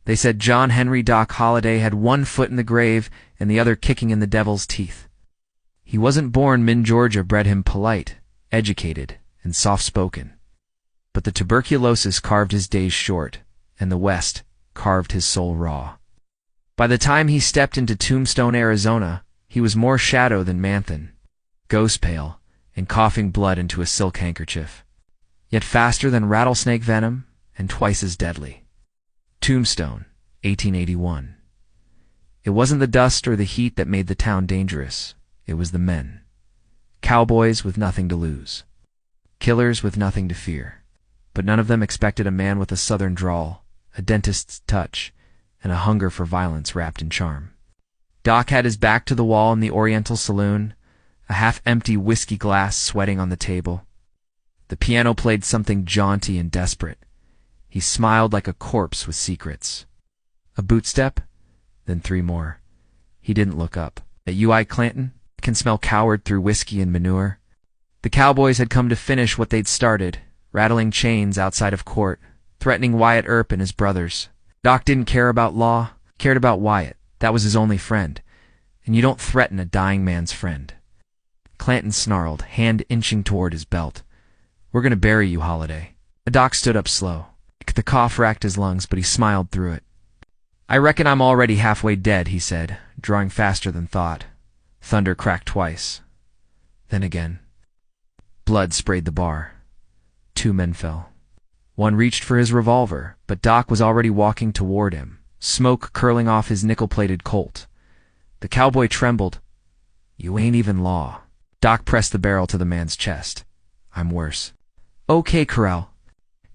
They said John Henry Doc Holliday had one foot in the grave and the other kicking in the devil's teeth. He wasn't born. Min Georgia bred him polite, educated, and soft-spoken. But the tuberculosis carved his days short, and the West carved his soul raw. By the time he stepped into Tombstone, Arizona, he was more shadow than Manthan, ghost pale, and coughing blood into a silk handkerchief, yet faster than rattlesnake venom and twice as deadly. Tombstone, 1881. It wasn't the dust or the heat that made the town dangerous. It was the men. Cowboys with nothing to lose. Killers with nothing to fear. But none of them expected a man with a southern drawl, a dentist's touch, and a hunger for violence wrapped in charm. Doc had his back to the wall in the Oriental Saloon, a half-empty whiskey glass sweating on the table. The piano played something jaunty and desperate. He smiled like a corpse with secrets. A boot step, then 3 more. He didn't look up. At U.I. Clanton, can smell coward through whiskey and manure. The cowboys had come to finish what they'd started, rattling chains outside of court, threatening Wyatt Earp and his brothers. Doc didn't care about law, cared about Wyatt. That was his only friend. And you don't threaten a dying man's friend. Clanton snarled, hand inching toward his belt. "We're going to bury you, Holliday." The Doc stood up slow. The cough racked his lungs, but he smiled through it. "I reckon I'm already halfway dead," he said, drawing faster than thought. Thunder cracked twice. Then again. Blood sprayed the bar. 2 men fell. One reached for his revolver, but Doc was already walking toward him, smoke curling off his nickel-plated Colt. The cowboy trembled. "You ain't even law." Doc pressed the barrel to the man's chest. "I'm worse." "Okay, Corral."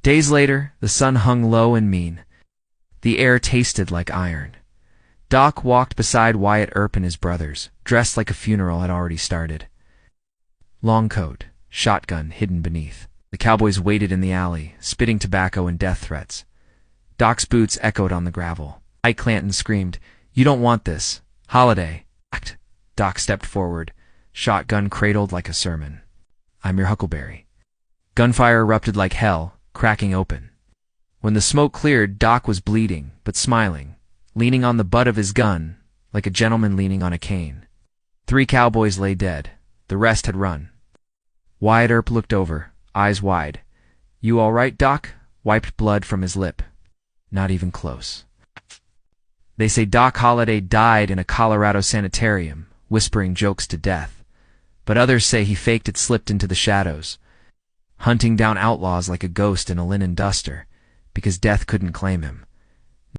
Days later, the sun hung low and mean. The air tasted like iron. Doc walked beside Wyatt Earp and his brothers, dressed like a funeral had already started. Long coat, shotgun hidden beneath. The cowboys waited in the alley, spitting tobacco and death threats. Doc's boots echoed on the gravel. Ike Clanton screamed, "You don't want this. Holliday." Act. Doc stepped forward, shotgun cradled like a sermon. "I'm your huckleberry." Gunfire erupted like hell, cracking open. When the smoke cleared, Doc was bleeding, but smiling, leaning on the butt of his gun, like a gentleman leaning on a cane. 3 cowboys lay dead. The rest had run. Wyatt Earp looked over, eyes wide. "You all right, Doc?" Wiped blood from his lip. "Not even close." They say Doc Holliday died in a Colorado sanitarium, whispering jokes to death. But others say he faked it, slipped into the shadows, hunting down outlaws like a ghost in a linen duster, because death couldn't claim him.